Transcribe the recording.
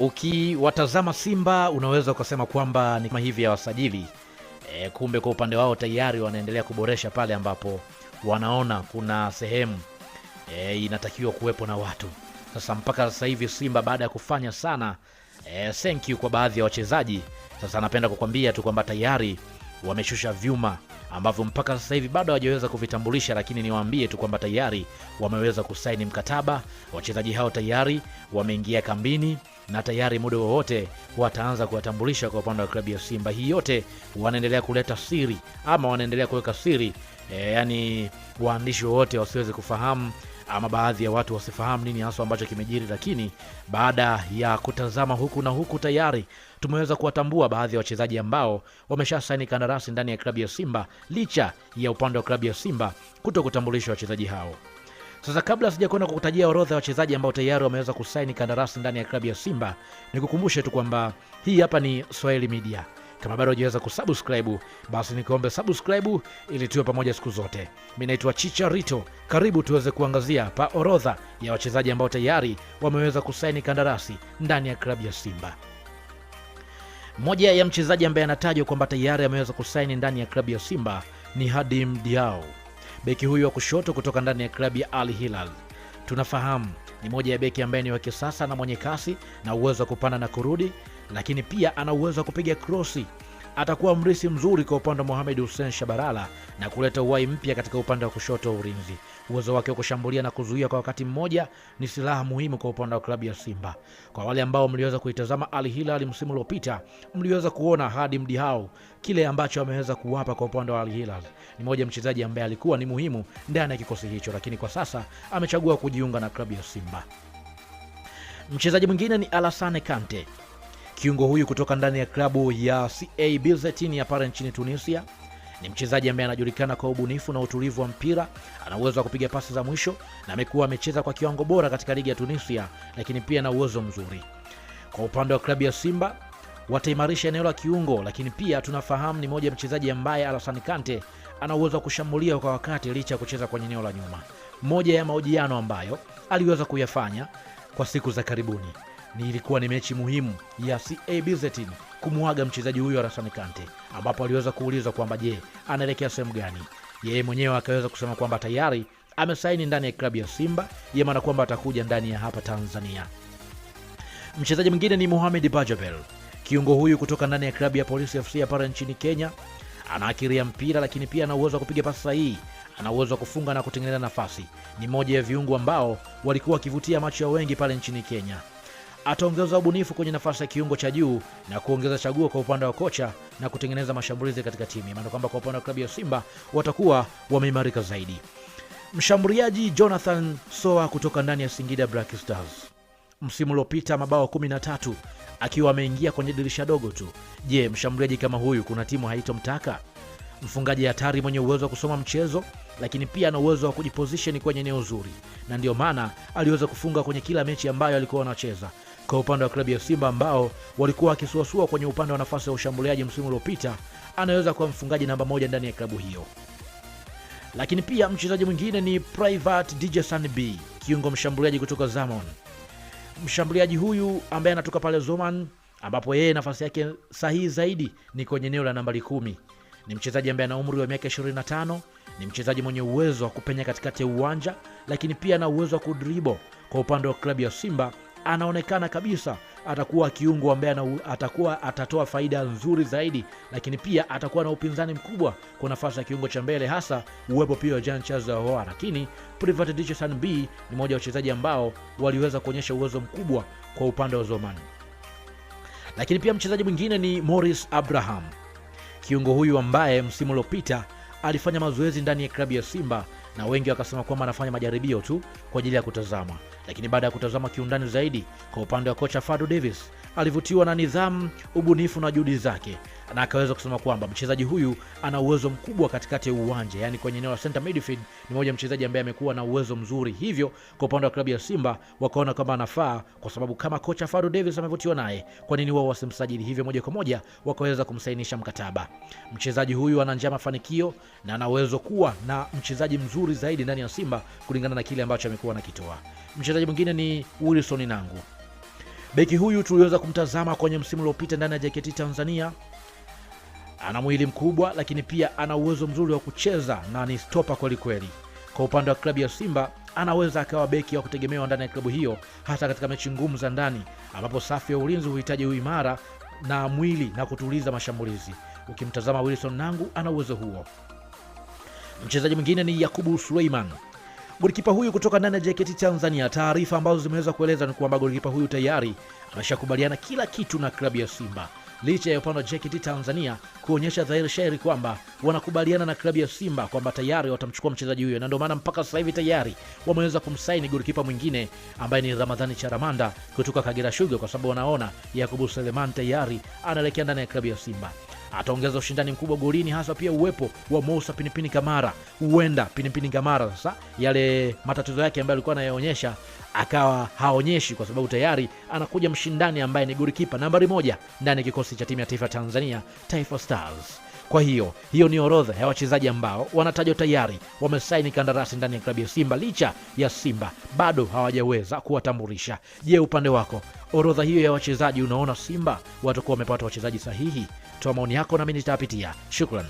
Ukiwatazama Simba unaweza ukasema kwamba ni kama hivi ya wasajili. Kumbe kwa upande wao tayari wanaendelea kuboresha pale ambapo wanaona kuna sehemu inatakiwa kuwepo na watu. Sasa mpaka sasa hivi Simba baada ya kufanya sana thank you kwa baadhi ya wachezaji, sasa napenda kukwambia tu kwamba tayari wameshusha vyuma ambavyo mpaka sasa hivi bado hawajaweza kuvitambulisha, lakini niwaambie tu kwamba tayari wameweza kusaini mkataba. Wachezaji hao tayari wameingia kambini na tayari muda wowote wataanza kuwatambulisha kwa upande wa klabu ya Simba. Hii yote wanaendelea kuleta siri ama wanaendelea kuweka siri, yani waandishi wote wasiweze kufahamu ama baadhi ya watu wasifahamu nini hasa ambacho kimejiri, lakini baada ya kutazama huku na huku tayari tumeweza kuwatambua baadhi ya wachezaji ambao wamesha saini kandarasi ndani ya klabu ya Simba, licha ya upande wa klabu ya Simba kutokutambulisha wachezaji hao. Sasa kabla sijakwenda kukutajia orodha ya wachezaji ambao tayari wameweza kusaini kandarasi ndani ya klabu ya Simba, nikukumbushe tu kwamba hii hapa ni Swahili Media. Kama bado hujaweza kusubscribe, basi nikuombe subscribe ili tuwe pamoja siku zote. Mimi naitwa Chicharito. Karibu tuweze kuangazia pa orodha ya wachezaji ambao tayari wameweza kusaini kandarasi ndani ya klabu ya Simba. Moja ya mchezaji ambaye anatajwa kwamba tayari ameweza kusaini ndani ya klabu ya Simba ni Hadim Diao. Beki huyu wa kushoto kutoka ndani ya klabu ya Al Hilal. Tunafahamu ni moja ya beki ambaye ni wa kisasa na mwenye kasi na uwezo wa kupanda na kurudi, lakini pia ana uwezo wa kupiga krosi. Atakuwa mrisi mzuri kwa upande wa Mohamed Hussein Shabalala na kuleta uhai mpya katika upande wa kushoto wa ulinzi. Uwezo wake wa kushambulia na kuzuia kwa wakati mmoja ni silaha muhimu kwa upande wa klabu ya Simba. Kwa wale ambao mliweza kuitazama Al Hilal msimu uliopita, mliweza kuona Hadim Diao kile ambacho ameweza kuwapa kwa upande wa Al Hilal. Ni moja mchezaji ambaye alikuwa ni muhimu ndani ya kikosi hicho, lakini kwa sasa amechagua kujiunga na klabu ya Simba. Mchezaji mwingine ni Alassane Kante. Kiungo huyu kutoka ndani ya klabu ya CA Bilzetin ya pale nchini Tunisia. Ni mchezaji ambaye anajulikana kwa ubunifu na utulivu wa mpira, ana uwezo wa kupiga pasi za mwisho na amekuwa amecheza kwa kiwango bora katika ligi ya Tunisia, lakini pia na uwezo mzuri. Kwa upande wa klabu ya Simba wataimarisha eneo la kiungo, lakini pia tunafahamu ni moja mchezaji ambaye Alassane Kante ana uwezo wa kushambulia kwa wakati licha ya kucheza kwenye eneo la nyuma. Moja ya mahojiano ambayo aliweza kuyafanya kwa siku za karibuni ilikuwa ni mechi muhimu ya CA Bilzetin kumuaga mchezaji huyu Alassane Kante, ambapo aliweza kuulizwa kwamba je, anaelekea sehemu gani. Yeye mwenyewe akaweza kusema kwamba tayari amesaini ndani ya klabu ya Simba, yeye maana kwamba atakuja ndani ya hapa Tanzania. Mchezaji mwingine ni Mohamed Bajabel. Kiungo huyu kutoka ndani ya klabu ya Police FC hapa nchini Kenya, anaakiria mpira lakini pia ana uwezo wa kupiga pasi sahihi, ana uwezo wa kufunga na kutengeneza nafasi. Ni moja ya viungo ambao walikuwa wakivutia macho ya wengi pale nchini Kenya. Ataongeza ubunifu kwenye nafasi ya kiungo cha juu na kuongeza chaguo kwa upande wa kocha na kutengeneza mashambulizi katika timu. Maana kwamba kwa upande wa klabu ya Simba watakuwa wameimarika zaidi. Mshambuliaji Jonathan Soa kutoka ndani ya Singida Black Stars. Msimu uliopita mabao 13 akiwa ameingia kwenye dirisha dogo tu. Je, mshambuliaji kama huyu kuna timu haitomtaka? Mfungaji hatari mwenye uwezo wa kusoma mchezo, lakini pia ana uwezo wa kujiposition kwenye eneo zuri, na ndio maana aliweza kufunga kwenye kila mechi ambayo alikuwa anacheza. Kwa upande wa klabu ya Simba ambao walikuwa wakisuasua kwenye upande wa nafasi ya ushambuliaji msimu uliopita, anaweza kuwa mfungaji namba 1 ndani ya klabu hiyo. Lakini pia mchezaji mwingine ni Private Dijesan B, kiungo mshambuliaji kutoka Zaman. Mshambuliaji huyu ambaye anatoka pale Zoman, ambapo yeye nafasi yake sahihi zaidi ni kwenye eneo la nambari 10. Ni mchezaji ambaye ana umri wa miaka 25, ni mchezaji mwenye uwezo wa kupenya katikati ya uwanja, lakini pia ana uwezo wa kudribble. Kwa upande wa klabu ya Simba anaonekana kabisa atakuwa kiungo ambaye atatoa faida nzuri zaidi, lakini pia atakuwa na upinzani mkubwa kwa nafasi ya kiungo cha mbele, hasa uwepo pia wa Jean Charles Ahoua. Lakini Private Dijesan B ni mmoja wa wachezaji ambao waliweza kuonyesha uwezo mkubwa kwa upande wa Zoman. Lakini pia mchezaji mwingine ni Morris Abraham. Kiungo huyu ambaye msimu uliopita alifanya mazoezi ndani ya klabu ya Simba na wengi wakasema kwamba anafanya majaribio tu kwa ajili ya kutazama, lakini baada ya kutazama kiundani zaidi kwa upande wa kocha Fadu Davis, alivutiwa na nidhamu, ubunifu na juhudi zake, na akaweza kusema kwamba mchezaji huyu ana uwezo mkubwa katikati ya uwanja, yani kwenye eneo la center midfield. Ni mmoja mchezaji ambaye amekuwa na uwezo mzuri, hivyo kwa upande wa klabu ya Simba wakaona kwamba anafaa, kwa sababu kama kocha Fadu Davis amevutiwa naye, kwa nini wao wasimsajili? Hivyo moja kwa moja wakaweza kumsainisha mkataba. Mchezaji huyu ana njaa mafanikio na ana uwezo kuwa na mchezaji mzuri zaidi ndani ya Simba kulingana na kile ambacho amekuwa anakitoa. Mchezaji mwingine ni Wilson Nangu. Beki huyu tuliweza kumtazama kwenye msimu uliopita ndani ya JKT Tanzania. Ana mwili mkubwa, lakini pia ana uwezo mzuri wa kucheza na ni stopa kweli kweli. Kwa upande wa klabu ya Simba, anaweza akawa beki wa kutegemewa ndani ya klabu hiyo, hata katika mechi ngumu za ndani ambapo safu ya ulinzi huhitaji uimara na mwili na kutuliza mashambulizi. Ukimtazama Wilson Nangu ana uwezo huo. Mchezaji mwingine ni Yakubu Suleiman. Golikipa huyu kutoka ndani ya JKT Tanzania, taarifa ambazo zimeweza kueleza ni kwamba golikipa huyu tayari ameshakubaliana kila kitu na klabu ya Simba. Licha ya upande wa JKT Tanzania kuonyesha dhahiri shahiri kwamba wanakubaliana na klabu ya Simba kwamba tayari watamchukua mchezaji huyo, na ndio maana mpaka sasa hivi tayari wameweza kumsaini golikipa mwingine ambaye ni Ramadhani Charamanda kutoka Kagera Sugar, kwa sababu wanaona Yakubu Suleiman tayari anaelekea ndani ya klabu ya Simba. Ataongeza ushindani mkubwa golini, hasa pia uwepo wa Moussa Pinipini Kamara. Huenda Pinipini Kamara sasa yale matatizo yake ambayo alikuwa anayaonyesha akawa haonyeshi, kwa sababu tayari anakuja mshindani ambaye ni golikipa nambari 1 ndani ya kikosi cha timu ya taifa Tanzania, Taifa Stars. Kwa hiyo ni orodha ya wachezaji ambao wanatajwa tayari wamesaini kandarasi ndani ya klabu ya Simba, licha ya Simba bado hawajaweza kuwatambulisha. Je, upande wako orodha hiyo ya wachezaji, unaona Simba watakuwa wamepata wachezaji sahihi? Toa maoni yako nami nitapitia. Shukrani.